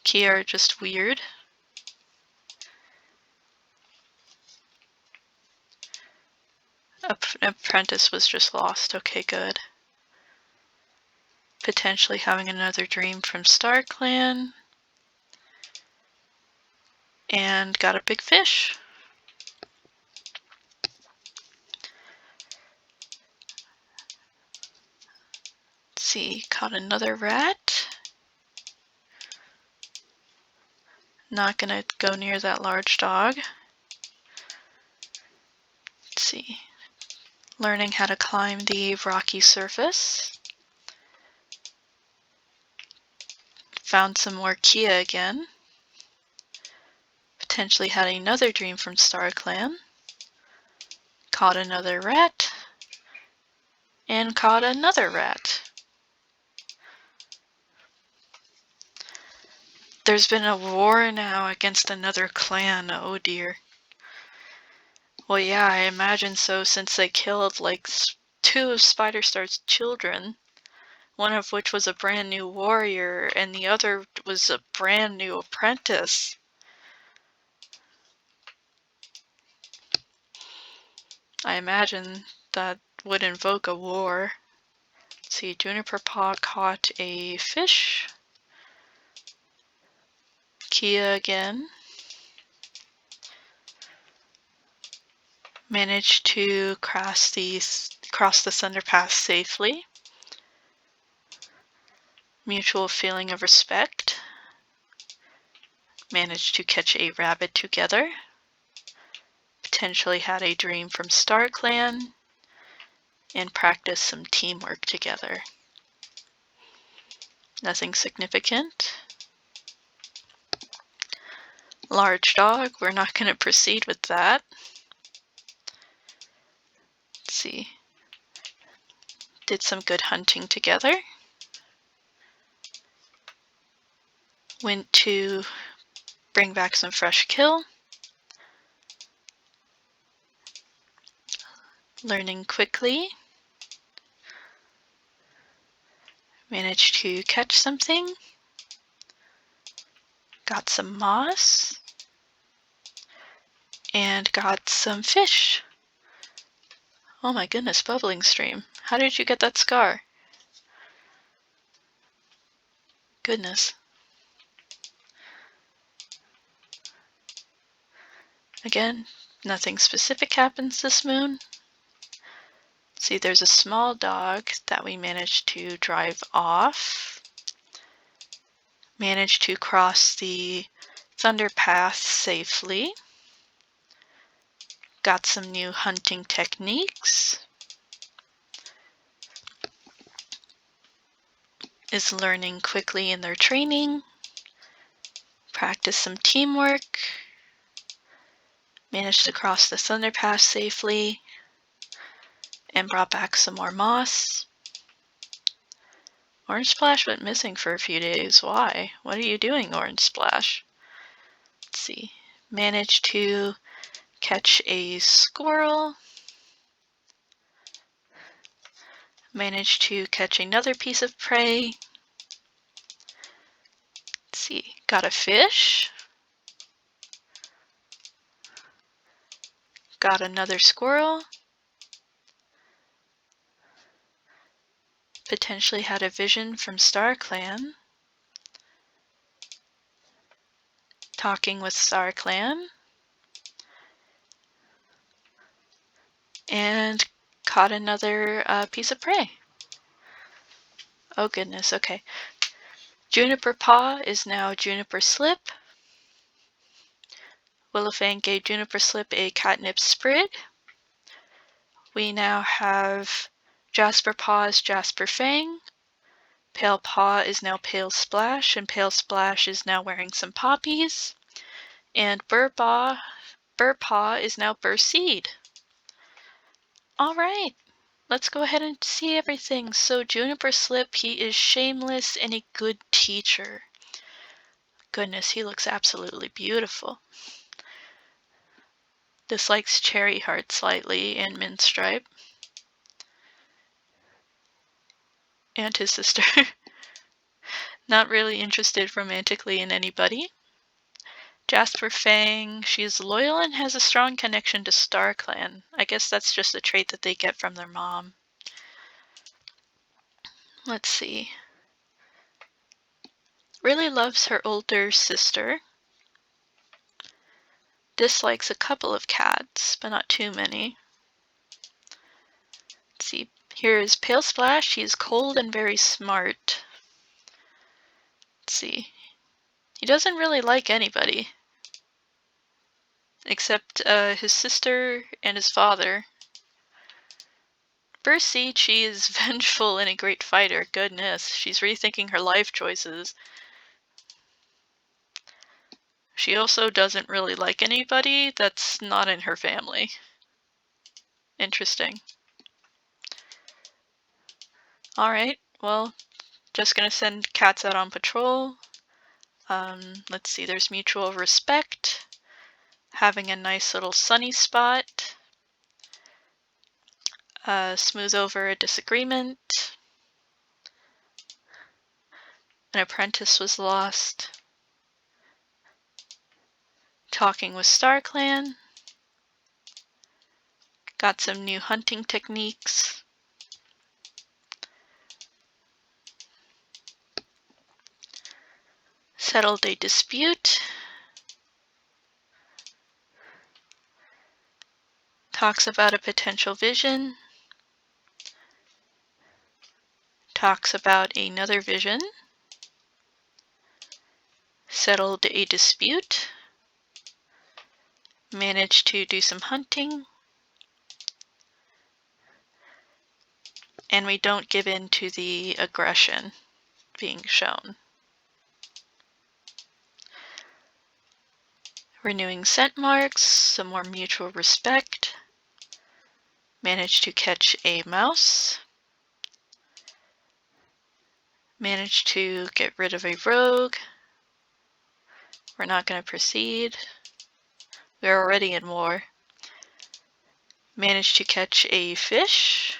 Kia are just weird. Apprentice was just lost. Okay, good. Potentially having another dream from StarClan. And got a big fish. Let's see, caught another rat. Not gonna go near that large dog. Let's see. Learning how to climb the rocky surface. Found some more Kia again. Potentially had another dream from StarClan. Caught another rat. And caught another rat. There's been a war now against another clan. Oh dear. Well, yeah, I imagine so, since they killed like 2 of Spider-Star's children. One of which was a brand new warrior, and the other was a brand new apprentice. I imagine that would invoke a war. Let's see, Juniper Paw caught a fish. Kia again. Managed to cross the Thunder Pass safely. Mutual feeling of respect. Managed to catch a rabbit together. Potentially had a dream from StarClan. And practice some teamwork together. Nothing significant. Large dog, we're not going to proceed with that. Let's see. Did some good hunting together. Went to bring back some fresh kill. Learning quickly. Managed to catch something. Got some moss. And got some fish. Oh my goodness, bubbling stream. How did you get that scar? Goodness. Again, nothing specific happens this moon. See, there's a small dog that we managed to drive off. Managed to cross the Thunder Path safely. Got some new hunting techniques. Is learning quickly in their training. Practice some teamwork. Managed to cross the Thunder Pass safely. And brought back some more moss. Orange Splash went missing for a few days. Why? What are you doing, Orange Splash? Let's see. Managed to catch a squirrel. Managed to catch another piece of prey. Let's see. Got a fish. Got another squirrel. Potentially had a vision from StarClan. talking with StarClan, and caught another piece of prey. Oh goodness, okay. Juniper Paw is now Juniper Slip. Willowfang gave Juniper Slip a catnip sprig. We now have Jasper Paw as Jasper Fang. Pale Paw is now Pale Splash, and Pale Splash is now wearing some poppies. And Burr Paw is now Burr Seed. Alright, let's go ahead and see everything. So Juniper Slip, he is shameless and a good teacher. Goodness, he looks absolutely beautiful. Dislikes Cherry Heart slightly and Minstripe. And his sister. Not really interested romantically in anybody. Jasper Fang, she's loyal and has a strong connection to StarClan. I guess that's just a trait that they get from their mom. Let's see. Really loves her older sister. Dislikes a couple of cats, but not too many. Let's see. Here is Pale Splash. He is cold and very smart. Let's see. He doesn't really like anybody. Except his sister and his father. Bercy, she is vengeful and a great fighter. Goodness, she's rethinking her life choices. She also doesn't really like anybody that's not in her family. Interesting. Alright, well, just gonna send cats out on patrol. Let's see, there's mutual respect. Having a nice little sunny spot. Smooth over a disagreement. An apprentice was lost. Talking with StarClan. Got some new hunting techniques. Settled a dispute. Talks about a potential vision. Talks about another vision. Settled a dispute. Managed to do some hunting. And we don't give in to the aggression being shown. Renewing scent marks, some more mutual respect. Managed to catch a mouse. Managed to get rid of a rogue. We're not going to proceed. We're already in war. Managed to catch a fish.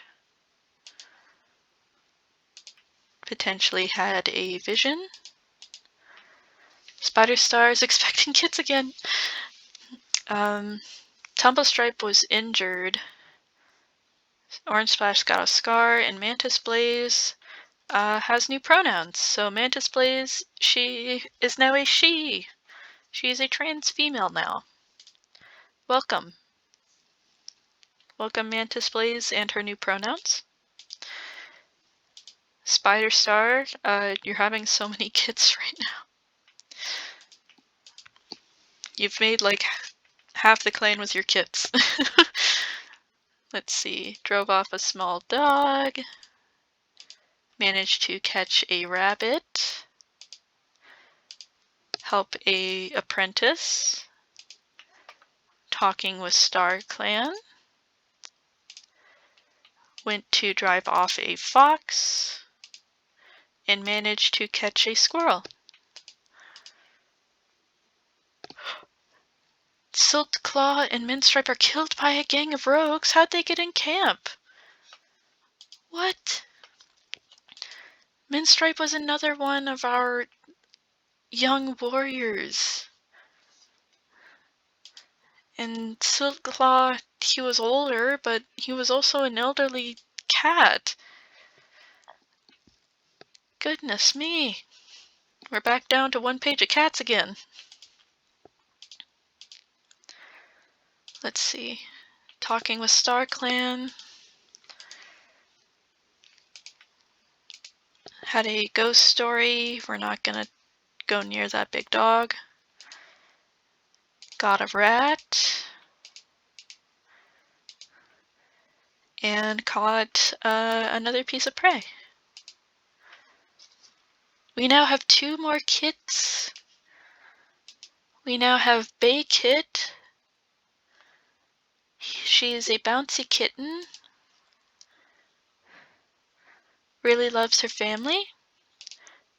Potentially had a vision. Spider Star is expecting kids again. Tumblestripe was injured. Orange Splash got a scar, and Mantis Blaze has new pronouns. So Mantis Blaze, she is now a she. She is a trans female now. Welcome. Welcome Mantis Blaze and her new pronouns. Spider Star, you're having so many kids right now. You've made like half the clan with your kids. Let's see. Drove off a small dog. Managed to catch a rabbit. Help a apprentice. Talking with StarClan. Went to drive off a fox. And managed to catch a squirrel. Siltclaw and Minstripe are killed by a gang of rogues. How'd they get in camp? What? Minstripe was another one of our young warriors. And Siltclaw, he was older, but he was also an elderly cat. Goodness me. We're back down to one page of cats again. Let's see. Talking with StarClan. Had a ghost story. We're not gonna go near that big dog. Got a rat. And caught another piece of prey. We now have 2 more kits. We now have Bay Kit. She is a bouncy kitten. Really loves her family.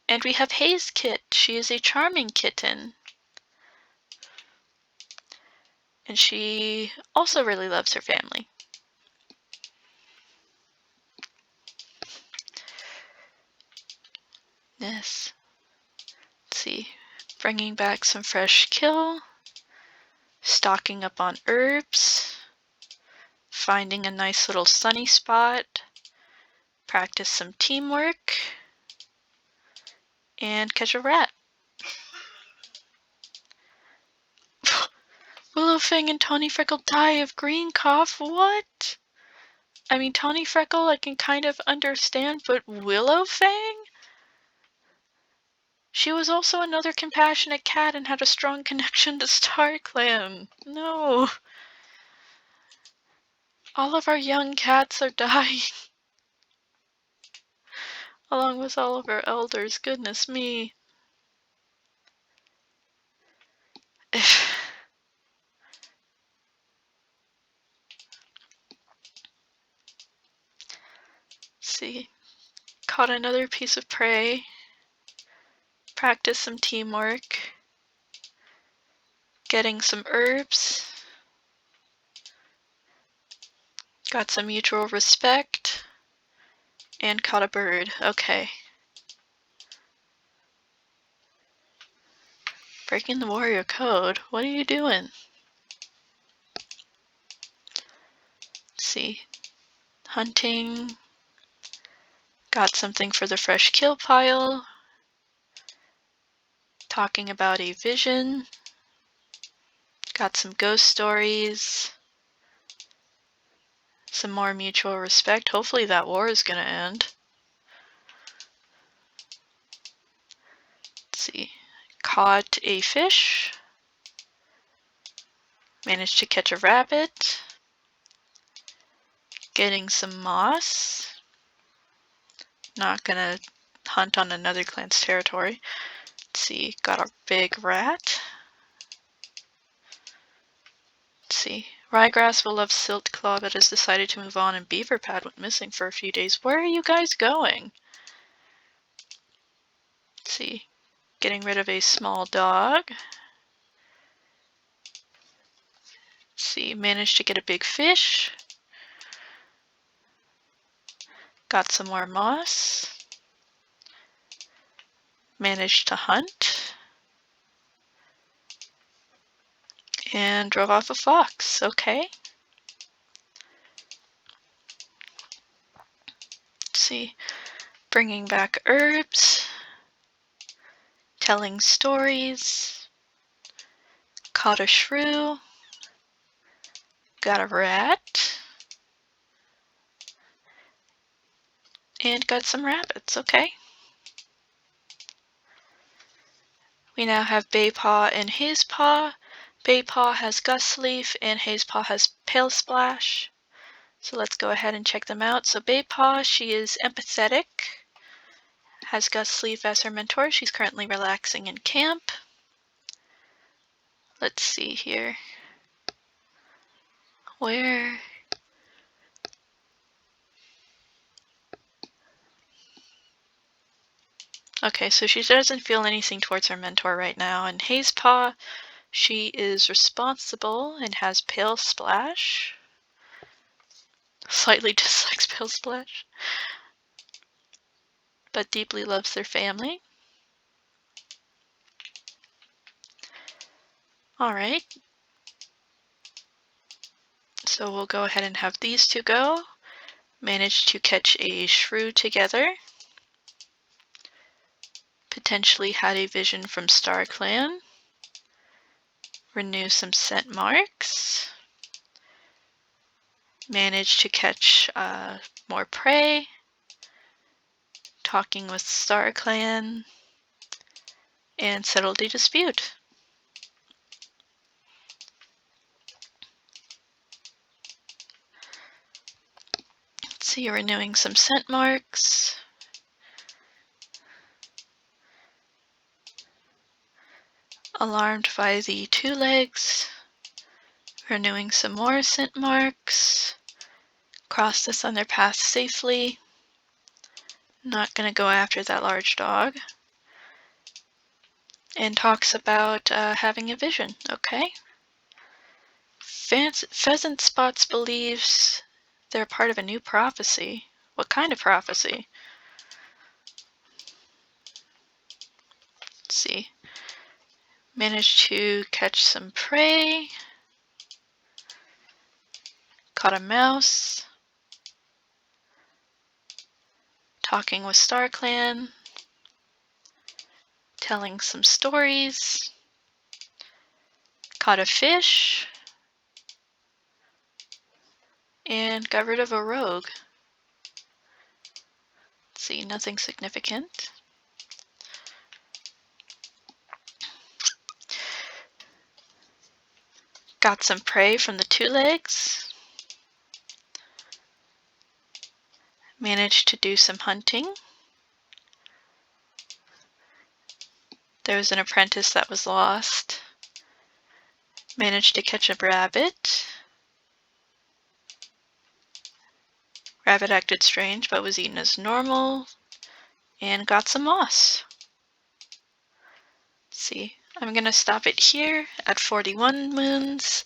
And we have Haze Kit. She is a charming kitten. And she also really loves her family. Yes. Let's see. Bringing back some fresh kill. Stocking up on herbs. Finding a nice little sunny spot. Practice some teamwork. And catch a rat. Willowfang and Tawny Freckle die of green cough? What? I mean, Tawny Freckle I can kind of understand, but Willowfang? She was also another compassionate cat and had a strong connection to StarClan. No. All of our young cats are dying. Along with all of our elders. Goodness me. See. Caught another piece of prey. Practice some teamwork. Getting some herbs. Got some mutual respect. And caught a bird. Okay. Breaking the warrior code? What are you doing? Let's see. Hunting. Got something for the fresh kill pile. Talking about a vision. Got some ghost stories. Some more mutual respect. Hopefully that war is going to end. Let's see. Caught a fish. Managed to catch a rabbit. Getting some moss. Not going to hunt on another clan's territory. Let's see. Got a big rat. Let's see. Ryegrass will love Silt Claw but has decided to move on, and Beaverpad went missing for a few days. Where are you guys going? Let's see. Getting rid of a small dog. Let's see. Managed to get a big fish. Got some more moss. Managed to hunt. And drove off a fox. Okay. Let's see. Bringing back herbs. Telling stories. Caught a shrew. Got a rat. And got some rabbits. Okay. We now have Baypaw and Hazepaw. Baypaw has Gust Leaf and Hazepaw has Pale Splash. So let's go ahead and check them out. So Baypaw, she is empathetic. Has Gust Leaf as her mentor. She's currently relaxing in camp. Let's see here. Where? Okay, so she doesn't feel anything towards her mentor right now. And Hazepaw, she is responsible and has Pale Splash. Slightly dislikes Pale Splash. But deeply loves their family. Alright. So we'll go ahead and have these two go. Managed to catch a shrew together. Potentially had a vision from StarClan. Renew some scent marks. managed to catch more prey, talking with StarClan, and settled the dispute. Let's see, renewing some scent marks. Alarmed by the 2 legs. Renewing some more scent marks. Cross this on their path safely. Not going to go after that large dog. And talks about having a vision. Okay. Pheasant Spots believes they're part of a new prophecy. What kind of prophecy? Let's see. Managed to catch some prey. Caught a mouse. Talking with StarClan. Telling some stories. Caught a fish. And got rid of a rogue. Let's see, nothing significant. Got some prey from the 2 legs. Managed to do some hunting. There was an apprentice that was lost. Managed to catch a rabbit. Rabbit acted strange but was eaten as normal. And got some moss. Let's see, I'm going to stop it here at 41 moons,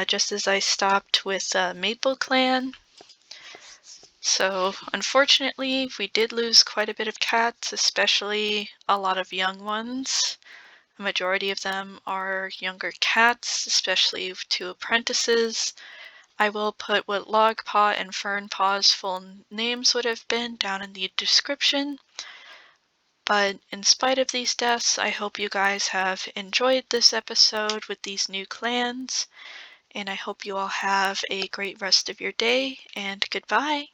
just as I stopped with Maple Clan. So unfortunately, we did lose quite a bit of cats, especially a lot of young ones. A majority of them are younger cats, especially 2 apprentices. I will put what Logpaw and Fernpaw's full names would have been down in the description. But in spite of these deaths, I hope you guys have enjoyed this episode with these new clans, and I hope you all have a great rest of your day, and goodbye.